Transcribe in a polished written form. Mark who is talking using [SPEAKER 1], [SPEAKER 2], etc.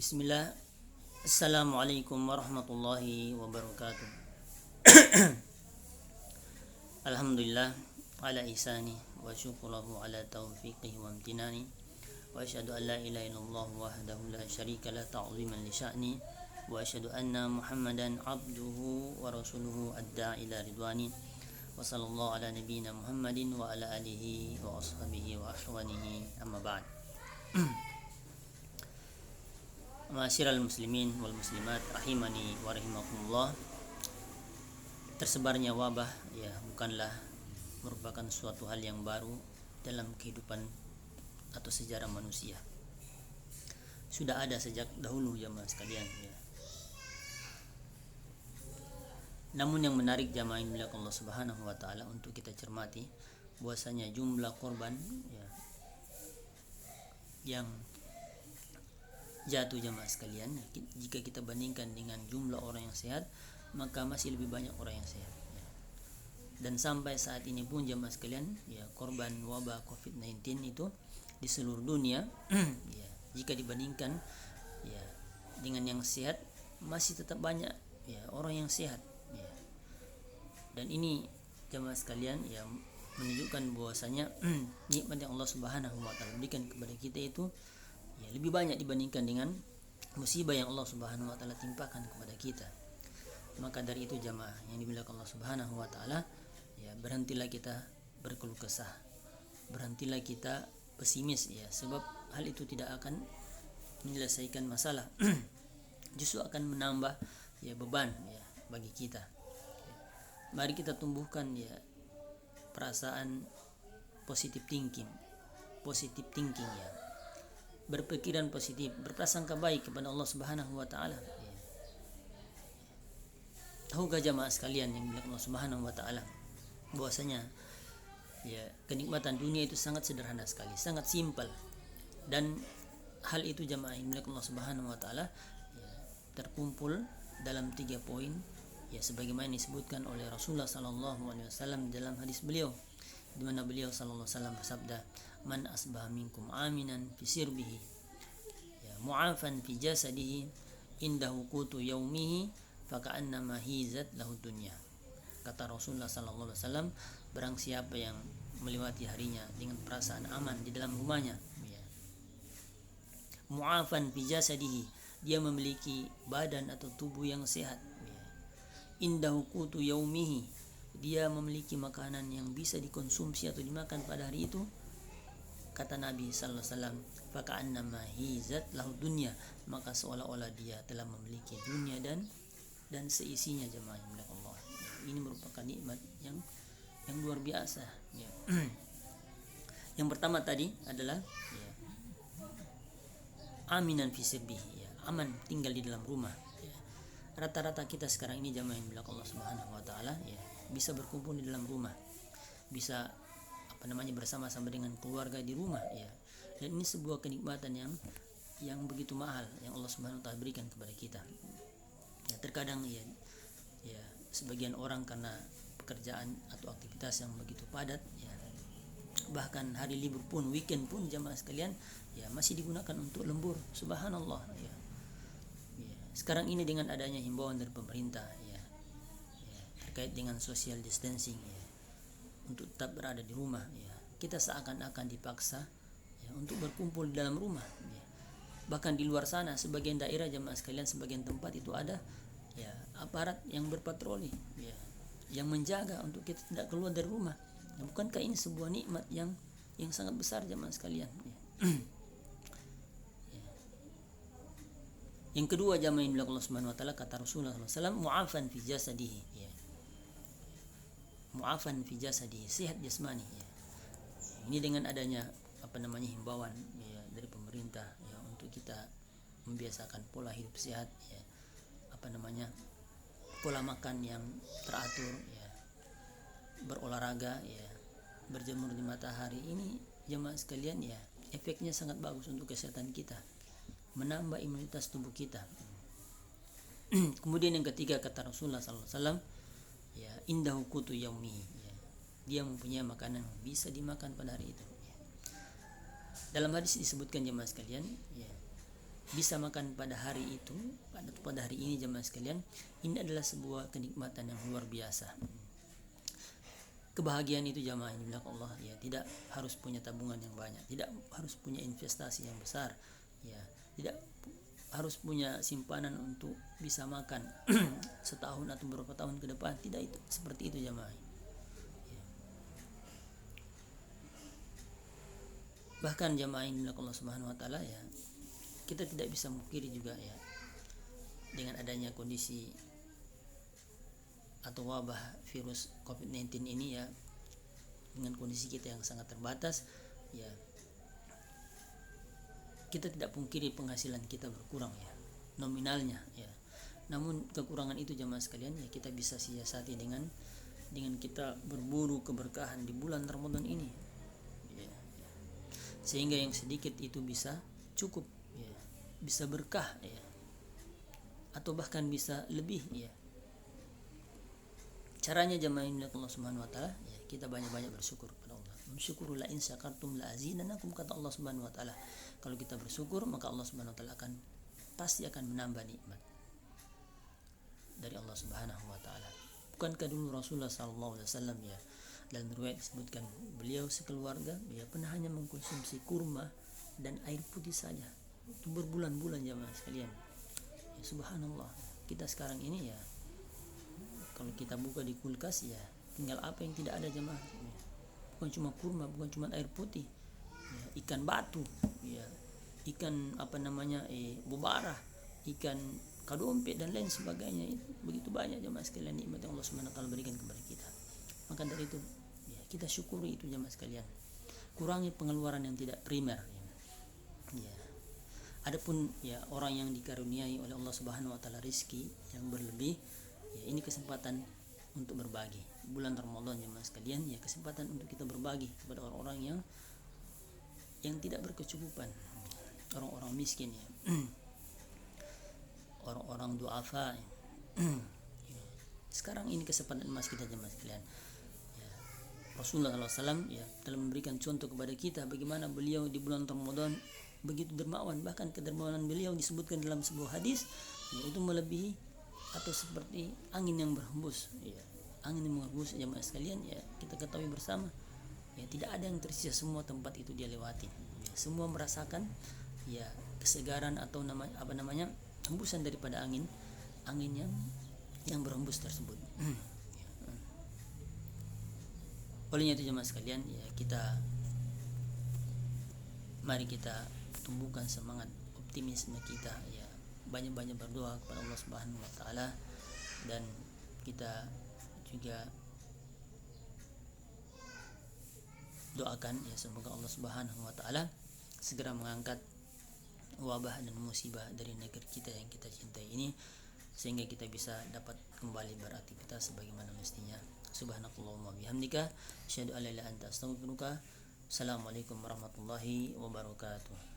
[SPEAKER 1] Bismillah. Assalamualaikum warahmatullahi wabarakatuh. Alhamdulillah ala ihsani wa syukuruhu ala taufiqihi wa amtinani wa asyhadu an la ilaha illallah wahdahu la syarika la ta'ziman li sya'ni wa asyhadu anna Muhammadan abduhu wa rasuluhu adda ila ridwani wa sallallahu ala nabiyyina Muhammadin wa ala alihi wa ashabihi wa akhwanihi amma ba'd. Ma'asyiral muslimin wal muslimat rahimani wa rahimakumullah. Tersebarnya wabah bukanlah merupakan suatu hal yang baru dalam kehidupan atau sejarah manusia. Sudah ada sejak dahulu jamaah sekalian Namun yang menarik jamaah milik Allah Subhanahu wa taala untuk kita cermati bahwasanya jumlah korban yang jatuh jamaah sekalian, jika kita bandingkan dengan jumlah orang yang sehat, maka masih lebih banyak orang yang sehat. Dan sampai saat ini pun jamaah sekalian, korban wabah COVID-19 itu di seluruh dunia jika dibandingkan dengan yang sehat, masih tetap banyak orang yang sehat. Dan ini jamaah sekalian menunjukkan bahwasanya nikmat yang Allah Subhanahu wa taala berikan kepada kita itu lebih banyak dibandingkan dengan musibah yang Allah Subhanahu wa taala timpakan kepada kita. Maka dari itu jamaah yang dimuliakan Allah Subhanahu wa taala, berhentilah kita berkeluh kesah. Berhentilah kita pesimis sebab hal itu tidak akan menyelesaikan masalah. Justru akan menambah beban bagi kita. Mari kita tumbuhkan perasaan positive thinking berpikiran positif, berprasangka baik kepada Allah Subhanahu wa taala. Tahukah jamaah sekalian yang dimuliakan Allah Subhanahu wa taala bahwasanya kenikmatan dunia itu sangat sederhana sekali, sangat simpel. Dan hal itu jamaah yang dimuliakan Allah Subhanahu wa taala terkumpul dalam 3 poin sebagaimana disebutkan oleh Rasulullah sallallahu alaihi wasallam dalam hadis beliau, di mana beliau sallallahu alaihi wasallam bersabda, man asbaha minkum aminan fi sirbihi mu'afan fi jasadihi indahu qutu yaumihi faka'annama hizat lahu dunya. Kata Rasulullah sallallahu alaihi wasallam, barang siapa yang melewati harinya dengan perasaan aman di dalam rumahnya, mu'afan fi jasadihi, dia memiliki badan atau tubuh yang sehat, indahu qutu yaumihi, dia memiliki makanan yang bisa dikonsumsi atau dimakan pada hari itu. Kata Nabi sallallahu alaihi wasallam, faka'annama hizat lahu dunya, maka seolah-olah dia telah memiliki dunia dan seisinya jemaah yang dimuliakan Allah. Ini merupakan nikmat yang luar biasa. Yang pertama tadi adalah aminan fi sirbihi, aman tinggal di dalam rumah. Rata-rata kita sekarang ini jemaah yang dimuliakan Allah Subhanahu wa taala bisa berkumpul di dalam rumah, bisa bersama-sama dengan keluarga di rumah dan ini sebuah kenikmatan yang begitu mahal yang Allah Subhanahu wa taala berikan kepada kita. Terkadang sebagian orang karena pekerjaan atau aktivitas yang begitu padat bahkan hari libur pun, weekend pun jamaah sekalian masih digunakan untuk lembur. Subhanallah. Sekarang ini dengan adanya himbauan dari pemerintah terkait dengan social distancing untuk tetap berada di rumah, kita seakan-akan dipaksa untuk berkumpul di dalam rumah. Bahkan di luar sana sebagian daerah jemaah sekalian, sebagian tempat itu ada aparat yang berpatroli yang menjaga untuk kita tidak keluar dari rumah. Bukankah ini sebuah nikmat yang sangat besar jemaah sekalian? Yang kedua jemaah yang dimuliakan Allah Subhanahu wa taala, kata Rasulullah sallallahu alaihi wasallam, mu'afan fi jasadihi, mu'afan fi jasadihi, sehat jasmani. Ini dengan adanya himbauan dari pemerintah untuk kita membiasakan pola hidup sehat, pola makan yang teratur, berolahraga, berjemur di matahari. Ini jemaah sekalian efeknya sangat bagus untuk kesehatan kita, menambah imunitas tubuh kita. Kemudian yang ketiga kata Rasulullah sallallahu alaihi wasallam, indahu qutu yaumihi, dia mempunyai makanan yang bisa dimakan pada hari itu. Dalam hadis disebutkan jemaah sekalian, bisa makan pada hari itu, pada hari ini jemaah sekalian, ini adalah sebuah kenikmatan yang luar biasa. Kebahagiaan itu jamaah yang dimuliakan Allah, ya tidak harus punya tabungan yang banyak, tidak harus punya investasi yang besar, ya tidak harus punya simpanan untuk bisa makan setahun atau beberapa tahun ke depan, tidak itu seperti itu jamaah. Ya. Bahkan jamaah yang dimuliakan Allah Subhanahu wa taala, ya kita tidak bisa mungkiri juga ya, dengan adanya kondisi atau wabah virus COVID-19 ini ya, dengan kondisi kita yang sangat terbatas ya, kita tidak pungkiri penghasilan kita berkurang ya, nominalnya ya. Namun kekurangan itu jemaah sekalian ya kita bisa siasati dengan kita berburu keberkahan di bulan Ramadan ini ya, sehingga yang sedikit itu bisa cukup ya, bisa berkah ya, atau bahkan bisa lebih ya. Caranya jemaah yang dimuliakan Allah Subhanahu wa taala, ya kita banyak-banyak bersyukur kepada Allah. Bersyukur la in syakartum la azidannakum, kata Allah Subhanahu wa taala. Kalau kita bersyukur, maka Allah Subhanahu wa taala pasti akan menambah nikmat dari Allah Subhanahu wa taala. Bukankah dulu Rasulullah sallallahu alaihi wasallam ya, dalam riwayat disebutkan beliau sekeluarga ya pernah hanya mengkonsumsi kurma dan air putih saja itu berbulan-bulan jemaah sekalian. Ya subhanallah. Kita sekarang ini ya, kalau kita buka di kulkas ya tinggal apa yang tidak ada jemaah ya. Bukan cuma kurma, bukan cuma air putih ya, ikan batu ya, ikan bobara, ikan kadompet dan lain sebagainya. Itu begitu banyak jemaah sekalian nikmat yang Allah Subhanahu wa taala berikan kepada kita. Maka dari itu ya, kita syukuri itu jemaah sekalian. Kurangi pengeluaran yang tidak primer ya. Adapun ya orang yang dikaruniai oleh Allah Subhanahu wa taala rezeki yang berlebih ya, ini kesempatan untuk berbagi. Bulan Ramadan jemaah sekalian ya, kesempatan untuk kita berbagi kepada orang-orang yang tidak berkecukupan, orang-orang miskin ya, orang-orang duafa ya. Sekarang ini kesempatan emas kita jemaah sekalian ya. Rasulullah SAW ya telah memberikan contoh kepada kita bagaimana beliau di bulan Ramadan begitu dermawan. Bahkan kedermawanan beliau disebutkan dalam sebuah hadis yaitu melebihi atau seperti angin yang berhembus ya. Angin yang berhembus jemaah sekalian ya, kita ketahui bersama ya, tidak ada yang tersisa, semua tempat itu dia lewati ya, semua merasakan ya kesegaran atau hembusan daripada angin yang berhembus tersebut. Olehnya itu jemaah sekalian ya, mari kita tumbuhkan semangat optimisme kita ya, banyak-banyak berdoa kepada Allah Subhanahu wa taala, dan kita juga doakan ya semoga Allah Subhanahu wa taala segera mengangkat wabah dan musibah dari negeri kita yang kita cintai ini, sehingga kita bisa dapat kembali beraktivitas sebagaimana mestinya. Subhanakallahumma bihamdika asyhadu an la ilaha illa anta astaghfiruka. Assalamualaikum warahmatullahi wabarakatuh.